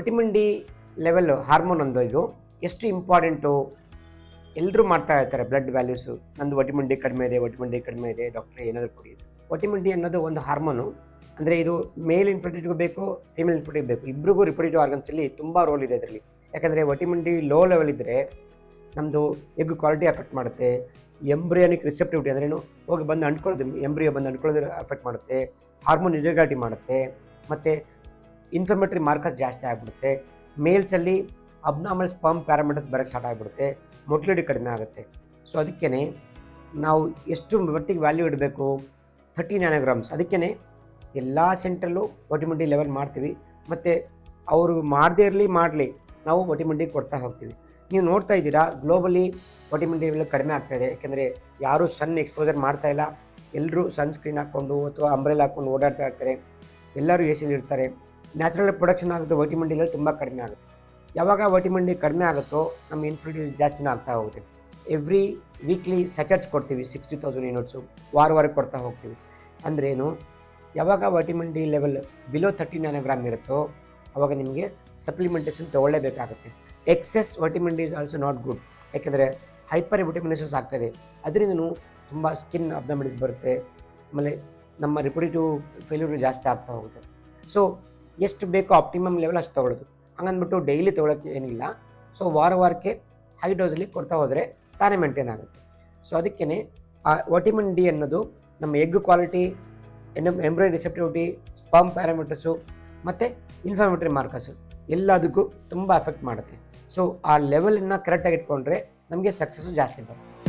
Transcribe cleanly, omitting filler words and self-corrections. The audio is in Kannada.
ವಿಟಮಿನ್ ಡಿ ಲೆವೆಲ್ ಹಾರ್ಮೋನ್ ಒಂದು ಇದು ಎಷ್ಟು ಇಂಪಾರ್ಟೆಂಟು ಎಲ್ಲರೂ ಮಾಡ್ತಾ ಇರ್ತಾರೆ. ಬ್ಲಡ್ ವ್ಯಾಲ್ಯೂಸು ನಂದು ವಿಟಮಿನ್ ಡಿ ಕಡಿಮೆ ಇದೆ ಡಾಕ್ಟ್ರೆ ಏನಾದರೂ ಕೊಡಿ. ವಿಟಮಿನ್ ಡಿ ಅನ್ನೋದು ಒಂದು ಹಾರ್ಮೋನು, ಅಂದರೆ ಇದು ಮೇಲ್ ಇನ್ಫರ್ಟಿಲಿಟಿಗೂ ಬೇಕು, ಫೀಮೇಲ್ ಇನ್ಫರ್ಟಿಲಿಟಿ ಬೇಕು, ಇಬ್ಬರಿಗೂ ರಿಪ್ರೊಡಕ್ಟಿವ್ ಆರ್ಗನ್ಸಲ್ಲಿ ತುಂಬ ರೋಲ್ ಇದೆ ಇದರಲ್ಲಿ. ಯಾಕಂದರೆ ವಿಟಮಿನ್ ಡಿ ಲೋ ಲೆವೆಲ್ ಇದ್ದರೆ ನಮ್ಮದು ಎಗ್ ಕ್ವಾಲಿಟಿ ಅಫೆಕ್ಟ್ ಮಾಡುತ್ತೆ. ಎಂಬ್ರಿಯಾನಿಕ್ ರಿಸೆಪ್ಟಿವಿಟಿ ಅಂದ್ರೇನು ಹೋಗಿ ಬಂದು ಅಂಟ್ಕೊಳ್ಳೋದು, ಎಂಬ್ರಿಯೋ ಬಂದು ಅಂಟ್ಕೊಳ್ಳೋದು ಅಫೆಕ್ಟ್ ಮಾಡುತ್ತೆ. ಹಾರ್ಮೋನ್ ಇರೆಗ್ಯುಲಾರಿಟಿ ಮಾಡುತ್ತೆ. ಮತ್ತು ಇನ್ಫ್ಲಮೇಟರಿ ಮಾರ್ಕರ್ಸ್ ಜಾಸ್ತಿ ಆಗಿಬಿಡುತ್ತೆ. ಮೇಲ್ಸಲ್ಲಿ ಅಬ್ನಾರ್ಮಲ್ ಸ್ಪರ್ಮ್ ಪ್ಯಾರಾಮೀಟರ್ಸ್ ಬರೋಕ್ಕೆ ಸ್ಟಾರ್ಟ್ ಆಗಿಬಿಡುತ್ತೆ. ಮೊಟಿಲಿಟಿ ಕಡಿಮೆ ಆಗುತ್ತೆ. ಸೊ ಅದಕ್ಕೇ ನಾವು ಎಷ್ಟು ಮಟ್ಟಿಗೆ ವ್ಯಾಲ್ಯೂ ಇಡಬೇಕು, 30 ನ್ಯಾನೋಗ್ರಾಮ್ಸ್. ಅದಕ್ಕೇ ಎಲ್ಲ ಸೆಂಟ್ರಲ್ಲೂ ವಿಟಮಿನ್ ಡಿ ಲೆವೆಲ್ ಮಾಡ್ತೀವಿ. ಮತ್ತು ಅವರು ಮಾಡದೇ ಮಾಡಲಿ ನಾವು ವಿಟಮಿನ್ ಡಿ ಕೊಡ್ತಾ ಹೋಗ್ತೀವಿ. ನೀವು ನೋಡ್ತಾ ಇದ್ದೀರಾ ಗ್ಲೋಬಲಿ ವಿಟಮಿನ್ ಡಿ ಲೆವೆಲ್ ಕಡಿಮೆ ಆಗ್ತಾಯಿದೆ. ಯಾಕೆಂದರೆ ಯಾರೂ ಸನ್ ಎಕ್ಸ್ಪೋಜರ್ ಮಾಡ್ತಾಯಿಲ್ಲ. ಎಲ್ಲರೂ ಸನ್ಸ್ಕ್ರೀನ್ ಹಾಕ್ಕೊಂಡು ಅಥವಾ ಅಂಬ್ರೆಲ್ಲ ಹಾಕ್ಕೊಂಡು ಓಡಾಡ್ತಾ ಇರ್ತಾರೆ. ಎಲ್ಲರೂ ಎ ಸಿಲಿ ಇರ್ತಾರೆ. ನ್ಯಾಚುರಲ್ ಪ್ರೊಡಕ್ಷನ್ ಆಗುತ್ತೆ ವಿಟಮಿನ್ ಡಿ ಲೆವೆಲ್ ತುಂಬ ಕಡಿಮೆ ಆಗುತ್ತೆ. ಯಾವಾಗ ವಿಟಮಿನ್ ಡಿ ಕಡಿಮೆ ಆಗುತ್ತೋ ನಮ್ಮ ಇನ್ಫರ್ಟಿಲಿಟಿ ಜಾಸ್ತಿನೇ ಆಗ್ತಾ ಹೋಗುತ್ತೆ. ಎವ್ರಿ ವೀಕ್ಲಿ ಸಚರ್ಸ್ ಕೊಡ್ತೀವಿ, 60,000 ಯೂನಿಟ್ಸು ವಾರಕ್ಕೆ ಕೊಡ್ತಾ ಹೋಗ್ತೀವಿ. ಅಂದ್ರೇನು, ಯಾವಾಗ vitamin D level below 30 nanogram ಇರುತ್ತೋ ಆವಾಗ ನಿಮಗೆ ಸಪ್ಲಿಮೆಂಟೇಷನ್ ತೊಗೊಳ್ಳೇಬೇಕಾಗುತ್ತೆ. Excess vitamin D is also not good. ಯಾಕೆಂದರೆ ಹೈಪರ್ ವಿಟಮಿನೇಷನ್ಸ್ ಆಗ್ತಾಯಿದೆ. ಅದರಿಂದ ತುಂಬ ಸ್ಕಿನ್ ಅಬ್ನಾರ್ಮಲಿಸ್ ಬರುತ್ತೆ. ಆಮೇಲೆ ನಮ್ಮ ರಿಪ್ರೊಡಕ್ಟಿವ್ ಫೇಲ್ಯೂರ್ ಜಾಸ್ತಿ ಆಗ್ತಾ ಹೋಗುತ್ತೆ. ಸೊ ಎಷ್ಟು ಬೇಕೋ ಆಪ್ಟಿಮಮ್ ಲೆವೆಲ್ ಅಷ್ಟು ತೊಗೊಳ್ಳೋದು. ಹಂಗಂದ್ಬಿಟ್ಟು ಡೈಲಿ ತೊಗೊಳಕ್ಕೆ ಏನಿಲ್ಲ. ಸೊ ವಾರಕ್ಕೆ ಹೈ ಡೋಸಲ್ಲಿ ಕೊಡ್ತಾ ಹೋದರೆ ತಾನೇ ಮೇಂಟೈನ್ ಆಗುತ್ತೆ. ಸೊ ಅದಕ್ಕೇ ಆ ವಿಟಮಿನ್ ಡಿ ಅನ್ನೋದು ನಮ್ಮ egg quality, embryo receptivity, sperm parameters ಮತ್ತು ಇನ್ಫ್ಲಮೇಟರಿ ಮಾರ್ಕರ್ಸು ಎಲ್ಲದಕ್ಕೂ ತುಂಬ ಎಫೆಕ್ಟ್ ಮಾಡುತ್ತೆ. ಸೊ ಆ ಲೆವೆಲನ್ನು ಕರೆಕ್ಟಾಗಿ ಇಟ್ಕೊಂಡ್ರೆ ನಮಗೆ ಸಕ್ಸಸ್ಸು ಜಾಸ್ತಿ ಬರುತ್ತೆ.